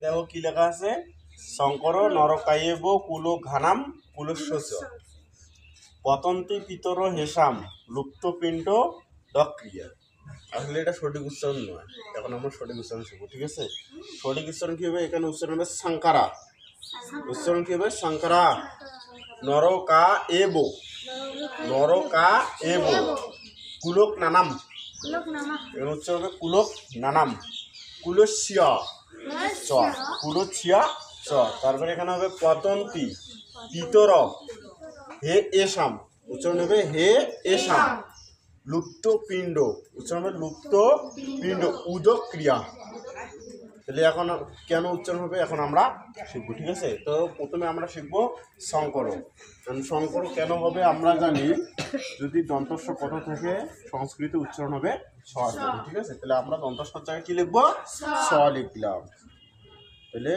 দেখো কি লেখা আছে, শঙ্কর নরকায়েব কুলো ঘানাম কুলস্য পতন্তি পিতর হেসাম লুপ্তপিণ্ড দক্রিয়া। আসলে এটা সঠিক উচ্চারণ নয়, এখন আমরা সঠিক উচ্চারণ শিখবো। ঠিক আছে, সঠিক উচ্চারণ কি হবে? এখানে উচ্চারণ হবে সাংকারা। উচ্চারণ কি হবে? সাংকারা। নরকা এবো, নরকা এবো কুলোক নানাম। এখানে উচ্চারণ হবে কুলোক নানাম কুলস্য চ, কুলস্য চ। তারপরে এখানে হবে পতন্তি পিতর হে এসাম, উচ্চারণ হবে হে এসাম লুপ্ত পিণ্ড, উচ্চারণ হবে লুপ্ত পিণ্ড উদক ক্রিয়া। তাহলে এখন কেন উচ্চারণ হবে এখন আমরা শিখবো। ঠিক আছে, তো প্রথমে আমরা শিখবো শঙ্কর। শঙ্কর কেন হবে আমরা জানি, যদি দন্তস্ব কত থেকে সংস্কৃত উচ্চারণ হবে স। ঠিক আছে, তাহলে আমরা দন্তস্বর জায়গায় কি লিখবো? স লিখলাম। তাহলে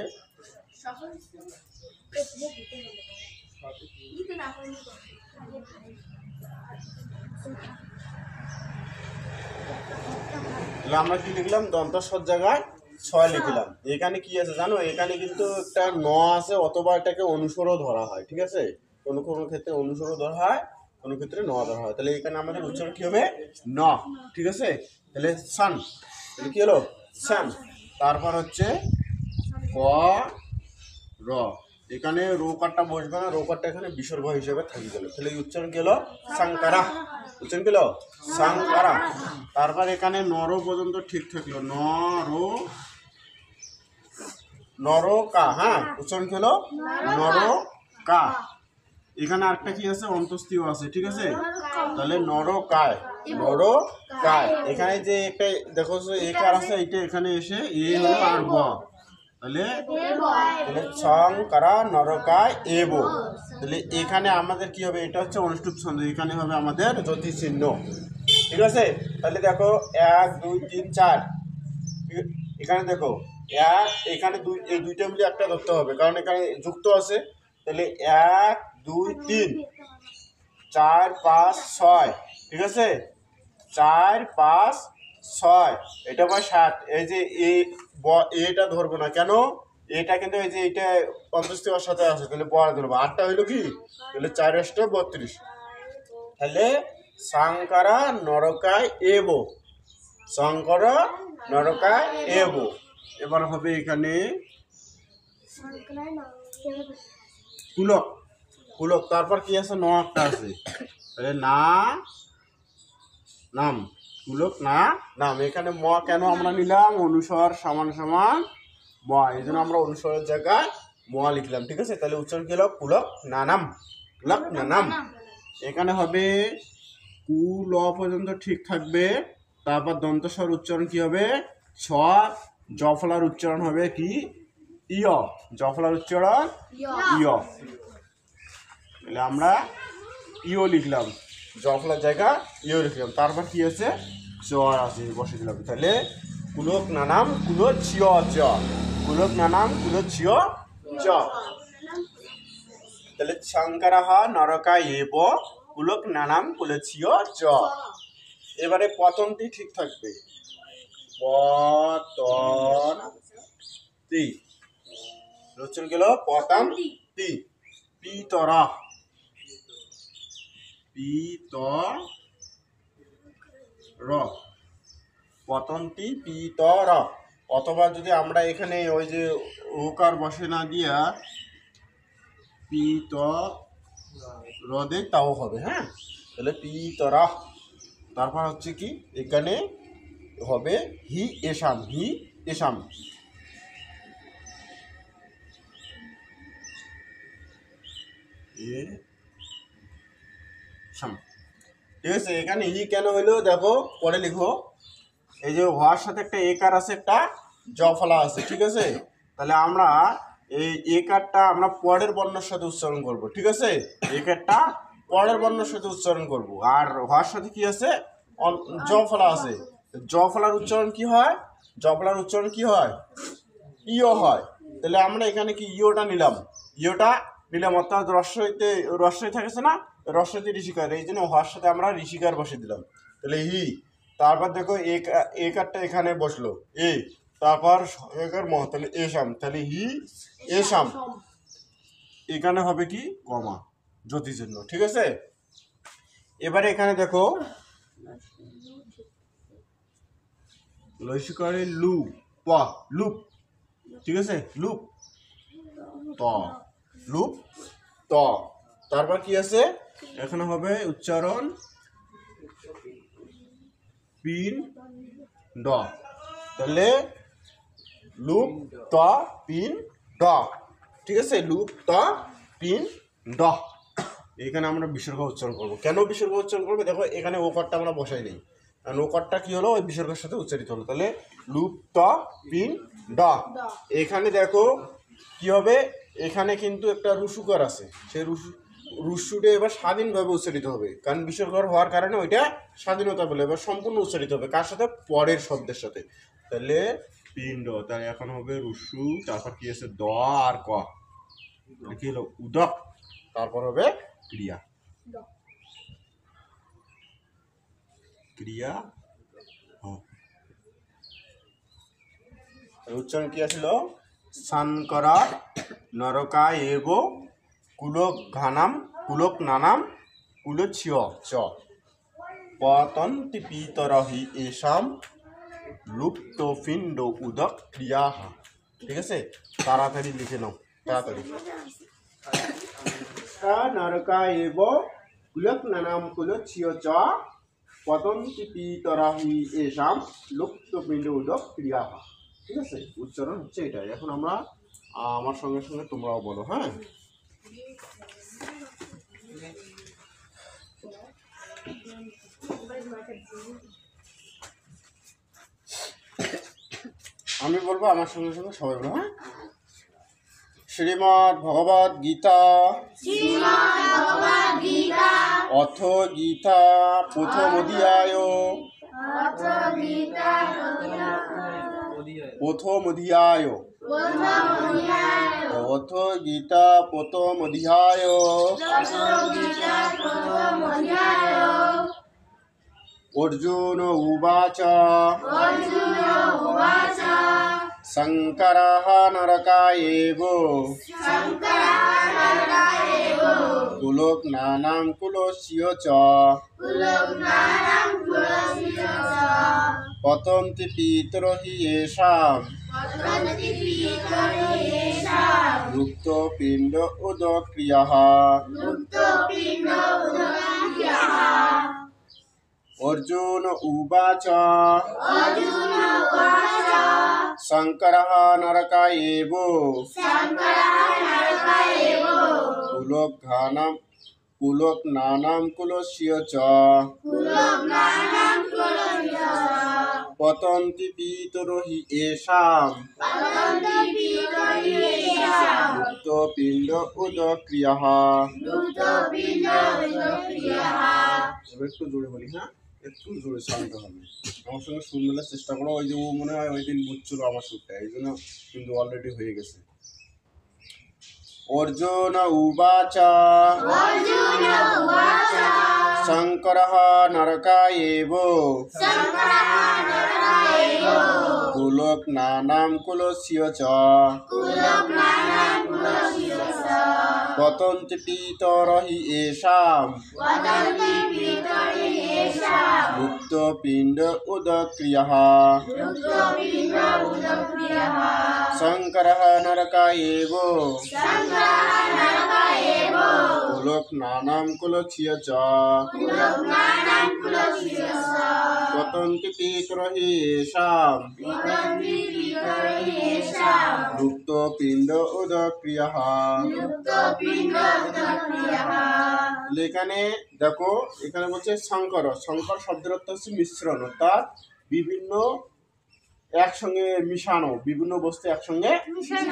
আমরা কি লিখলাম? দন্তস্বর জায়গায় ছয় লিখলাম। এখানে কি আছে জানো? এখানে কিন্তু একটা ন আছে, অথবা এটাকে অনুসরও ধরা হয়। ঠিক আছে, কোনো কোনো ক্ষেত্রে অনুসরও ধরা হয়, কোনো ক্ষেত্রে ন ধরা হয়। তাহলে এখানে আমাদের উচ্চারণ কি হবে? ন। ঠিক আছে, তাহলে সান, তাহলে কি হলো? সান। তারপর হচ্ছে ক র, এখানে রোকারটা বসবে না, রোকারটা এখানে বিসর্গ হিসেবে থাকি গেল। তাহলে এই উচ্চারণ কি হলো? সাংকারা। উচ্চারণ কি হলো? সাংকারা। তারপর এখানে নর পর্যন্ত ঠিক থাকলো, নরকা। হ্যাঁ, উচ্চারণ কি হলো? নরকা। এখানে আরেকটা কি আছে? অন্তস্তীয় আছে। ঠিক আছে, তাহলে নরকায়, নরকায়। এখানে যে একটা দেখো একার আছে, এইটা এখানে এসে এ হলো আর ব, তাহলে সংকারা নরকায় এব। তাহলে এখানে আমাদের কি হবে? এটা হচ্ছে অনুষ্ঠুপ ছন্দ, এখানে হবে আমাদের জ্যোতি চিহ্ন। ঠিক আছে, তাহলে দেখো 1 2 3 4, এখানে দেখো এক, এখানে দুই, এই দুইটা মিলে একটা ধরতে হবে, কারণ এখানে যুক্ত আছে। তাহলে 1 2 3 4 5 6। ঠিক আছে, 4 5 6, এটা হয় 7। এই যে এটা ধরবো না, কেন? এটা কিন্তু এই যে এটা পঞ্চস্তির সাথে আছে, তাহলে বড় ধরবো। 8টা হইলো কি? তাহলে 4 8 32। তাহলে সাংকারা নরকায় এব, শঙ্কর নরকায় এব। এবার হবে এখানে কুলক, কুলক। তারপর কি আছে? ন একটা আছে, তাহলে না নাম, কুলক না নাম। এখানে ম কেন আমরা নিলাম? অনুস্বর সমান সমান ম, এই জন্য আমরা অনুস্বরের জায়গায় ম লিখলাম। ঠিক আছে, তাহলে উচ্চারণ কি হলো? পুলক নানাম, পুলক নানাম। এখানে হবে কু ল পর্যন্ত ঠিক থাকবে। তারপর দন্তস্বর উচ্চারণ কি হবে? ছ। জফলার উচ্চারণ হবে কি? ইয়। জফলার উচ্চারণ ইয়। তাহলে আমরা ইও লিখলাম, জফলার জায়গা ইও লিখলাম। তারপর কি আছে? চ আছে, বসে দিলাম। তাহলে কুলক নানাম কুলো ছিয় চ, কুলক নানাম কুলো ছিয় চ। তাহলে শঙ্করঃ নরকায় এব কুলক নানাম কুলো ছিয় চ। এবারে পতনটি ঠিক থাকবে, পতন্তি। উচ্চারণ গেল পতন্তি। পিতর, পিতর, পতন্তি পিতর। অথবা যদি আমরা এখানে ওই যে ওকার বসে না দিয়া পিত রদে, তাও হবে। হ্যাঁ, তাহলে পিতর। তারপর হচ্ছে কি? এখানে হবে হি এসাম, হি এসাম। ঠিক আছে, এখানে হি কেন হইলো দেখো, পরে লিখো। এই যে হওয়ার সাথে একটা একার আছে, একটা জফলা আছে। ঠিক আছে, তাহলে আমরা এই একারটা আমরা পরের বর্ণের সাথে উচ্চারণ করব। ঠিক আছে, একারটা পরের বর্ণের সাথে উচ্চারণ করব। আর হওয়ার সাথে কি আছে? জফলা আছে। জফলার উচ্চারণ কি হয়? জফলার উচ্চারণ কি হয়? ইও হয়। তাহলে আমরা এখানে কি ইওটা নিলাম, ইওটা নিলাম, অর্থাৎ রস্বইতে রস্বই থাকেছে না, রস্বইতে ঋষিকার, এই জন্য হওয়ার সাথে আমরা ঋষিকার বসে দিলাম। তাহলে হি। তারপর দেখো একারটা এখানে বসলো এ, তারপর একার ম, তাহলে এসাম, তাহলে হি এসাম, এখানে হবে কি কমা, জ্যোতিচিহ্ন। ঠিক আছে, এবারে এখানে দেখো লসিকারে লু প লুপ, ঠিক আছে, লুপ ত, লুপ ত, তারপর কি আছে এখানে হবে উচ্চারণ পিন ড, তাহলে লুপ ত পিন ড, ঠিক আছে, লুপ ত পিন ড। এখানে আমরা বিসর্গ উচ্চারণ করবো। কেন বিসর্গ উচ্চারণ করবো? দেখো এখানে ওকারটা আমরা বসাই নেই, কারণ ওকারটা কি হলো ওই বিসর্গের সাথে উচ্চারিত হলো। তাহলে লুপ ত পিন ড। এখানে দেখো কি হবে, এখানে কিন্তু একটা রুসুকার আছে, সেই রুসুটা এবার স্বাধীনভাবে উচ্চারিত হবে, কারণ বিসর্গ হওয়ার কারণে ওইটা স্বাধীনতা পেলে এবার সম্পূর্ণ উচ্চারিত হবে। কার সাথে? পরের শব্দের সাথে। তাহলে পিণ্ড, তাহলে এখন হবে রুসু, তারপর কি আছে দ আর ক, কি হলো উদক, তারপর হবে ক্রিয়া, ক্রিয়া উচ্চারণ কি আছিল? সানকরা নরকা এব কুলক ঘানাম কুলক নানাম কুলছিয় চ পতন্তি পিতরহি এসাম লুপ্ত পিণ্ড উদক ক্রিয়া। ঠিক আছে, তাড়াতাড়ি লিখে নাও, তাড়াতাড়ি। নরকা এব কুলক নানাম কুলছিয় চ পতন্তি পিতরহি এসাম লুপ্ত পিণ্ড উদক ক্রিয়া। ঠিক আছে, উচ্চারণ হচ্ছে এটাই। এখন আমরা আমার সঙ্গে সঙ্গে তোমরাও বলো, হ্যাঁ। আমি বলবো, আমার সঙ্গে সঙ্গে সবাই বলো, হ্যাঁ। শ্রীমদ্ ভগবদ গীতা অথ গীতা প্রথম অধ্যায় প্রথম অধ্যায় অথ গীতা প্রথম অধ্যায় অর্জুন উবাচ শঙ্করঃ নরকায়েব কুলক নানাম কুলস্য চ পতন্তি পিতরহি এষাম লুপ্ত পিণ্ড উদক ক্রিয়াঃ। অর্জুন উবাচ শঙ্করঃ নরকায়েব কুলক নানাম কুলস্য চ পতন্তি পিতরহি এষাম লুপ্ত পিণ্ড উদক ক্রিয়াঃ। একটু জোরে বলি, হ্যাঁ, একটু জোরে শান্ত হবে, আমার সঙ্গে সুর মেলার চেষ্টা করো। ওই যে ও মনে হয় ওই দিন বুঝছিল আমার সুরটা, এই জন্য কিন্তু অলরেডি হয়ে গেছে। অর্জুন উবাচ শঙ্করঃ নরকায়েব কুলক নানাম কুলস্য চ পতন্তি পিতরহি এষাম লুপ্ত পিণ্ড উদক ক্রিয়াঃ। শঙ্করঃ নরকায়েব কুলক নানাম কুলস্য চ পতন্তি পিতরহি এষাম লুপ্ত পিণ্ড উদক ক্রিয়াঃ। এখানে দেখো, এখানে বলছে শঙ্কর, শঙ্কর শব্দের অর্থ হচ্ছে মিশ্রণ, অর্থাৎ বিভিন্ন একসঙ্গে মিশানো, বিভিন্ন বস্তু একসঙ্গে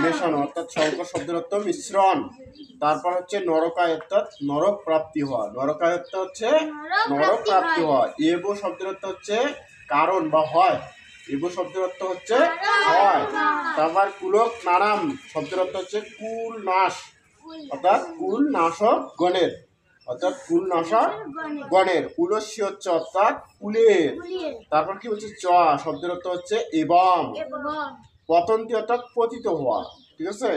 মেশানো, অর্থাৎ শঙ্কর শব্দের অর্থ মিশ্রণ। তারপর হচ্ছে নরকায়, অর্থাৎ নরক প্রাপ্তি হওয়া, নরকায় অর্থ হচ্ছে নরক প্রাপ্তি হওয়া। এব শব্দের অর্থ হচ্ছে কারণ বা হয়, এব শব্দের অর্থ হচ্ছে হয়। তারপর কুলক নানাম শব্দের অর্থ হচ্ছে কুল নাশ, অর্থাৎ কুল নাশক গণের, অর্থাৎ কুল নাশা গণের, কুলস্য হচ্ছে অর্থাৎ কুলের, তারপর কি হচ্ছে চ শব্দের অর্থ হচ্ছে এবং, পতন্তি অর্থাৎ পতিত হওয়া, ঠিক আছে।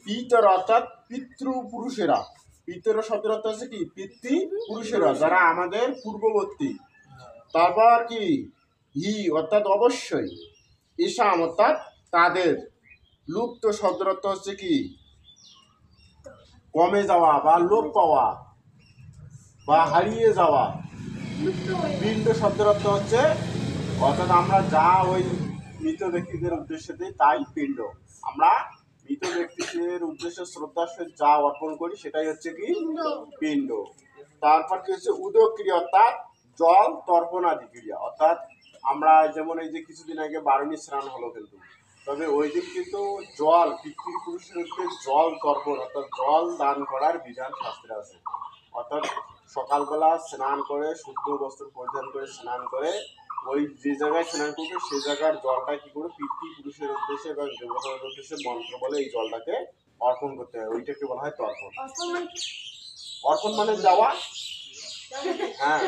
পিতর অর্থাৎ পিতৃপুরুষেরা, পিতর শব্দের অর্থ হচ্ছে কি পিতৃপুরুষেরা, যারা আমাদের পূর্ববর্তী। তারপর কি হি অর্থাৎ অবশ্যই, ঈশাম অর্থাৎ তাদের, লুপ্ত শব্দের অর্থ হচ্ছে কি কমে যাওয়া বা লোপ পাওয়া বা হারিয়ে যাওয়া। পিণ্ড শব্দের অর্থ হচ্ছে অর্থাৎ আমরা যা ওই মৃত ব্যক্তিদের উদ্দেশ্যে দিই তাই পিণ্ড। আমরা মৃত ব্যক্তিদের উদ্দেশ্যে শ্রদ্ধার সহিত যা অর্পণ করি সেটাই হচ্ছে কি পিণ্ড। তারপর কি হচ্ছে উদক্রিয়া অর্থাৎ জল তর্পণ আদি ক্রিয়া, অর্থাৎ আমরা যেমন এই যে কিছুদিন আগে বারুণী স্নান হলো, কিন্তু তবে ওই দিন কিন্তু জল পিতৃপুরুষদেরকে জল তর্পণ অর্থাৎ জল দান করার বিধান শাস্ত্রে আছে। অর্থাৎ সকালবেলা স্নান করে শুদ্ধ বস্ত্র পরিধান করে স্নান করে ওই যে জায়গায় স্নান করবে সেই জায়গার জলটা কি করে পিতৃপুরুষের উদ্দেশ্যে এবং দেবতাদের উদ্দেশ্যে মন্ত্র বলে এই জলটাকে অর্পণ করতে হয়, ওইটাকে বলা হয় তর্পণ। অর্পণ মানে যাওয়া, হ্যাঁ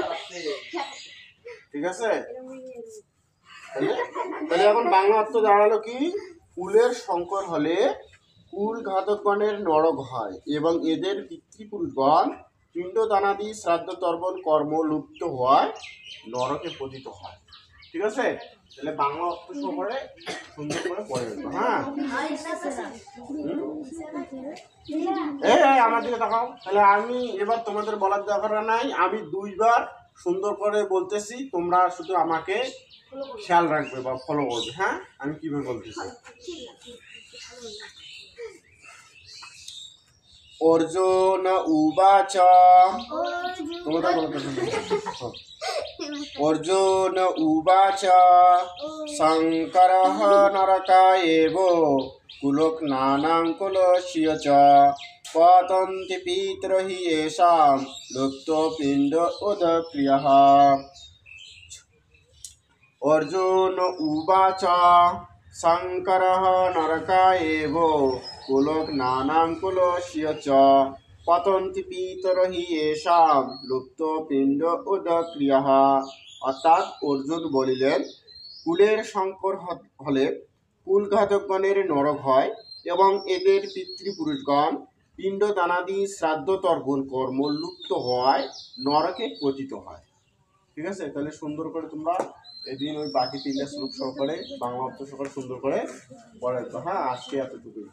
ঠিক আছে। তাহলে এখন বাংলা অর্থ দাঁড়ালো কি, কুলের সংকর হলে কুল ঘাতকগণের নরক হয় এবং এদের পিতৃপুরুষগণ পিণ্ড দানাদি শ্রাদ্ধ তর্পণ কর্ম লুপ্ত হওয়ায় নরকে পতিত হয়। ঠিক আছে, তাহলে বাংলা অর্থ সহকারে সুন্দর করে পড়ে গেল। হ্যাঁ আমার দিকে দেখাও। তাহলে আমি এবার তোমাদের বলার দরকার নাই, আমি দুইবার সুন্দর করে বলতেছি, তোমরা শুধু আমাকে খেয়াল রাখবে বা ফলো করবে। হ্যাঁ আমি কিভাবে বলতেছি। অর্জুন উবাচ, তোমরা অর্জুন উবাচ শঙ্করঃ নরকায়েব কুলোকনানাং কুলস্য চ পতন্তি পিতরহি येषां লুপ্তপিণ্ড উদক্রিয়ঃ। অর্জুন উবাচ শঙ্করঃ নরকায়েব কুলোকনানাং কুলস্য চ পতন্তি পিতরহি येषां লুপ্তপিণ্ড উদক্রিয়ঃ। অর্থাৎ অর্জুন বলিলেন, কুলের সংকর হলে কুলঘাতকগণের নরক হয় এবং এদের পিতৃপুরুষগণ পিণ্ড দানাদি শ্রাদ্ধ তর্পণ কর্ম লুপ্ত হওয়ায় নরকে পতিত হয়। ঠিক আছে, তাহলে সুন্দর করে তোমরা এদিন ওই বাকি তিনটা শ্লোক সহকারে বাংলা অর্থ সহকারে সুন্দর করে পড়ে। হ্যাঁ আজকে এতটুকুই।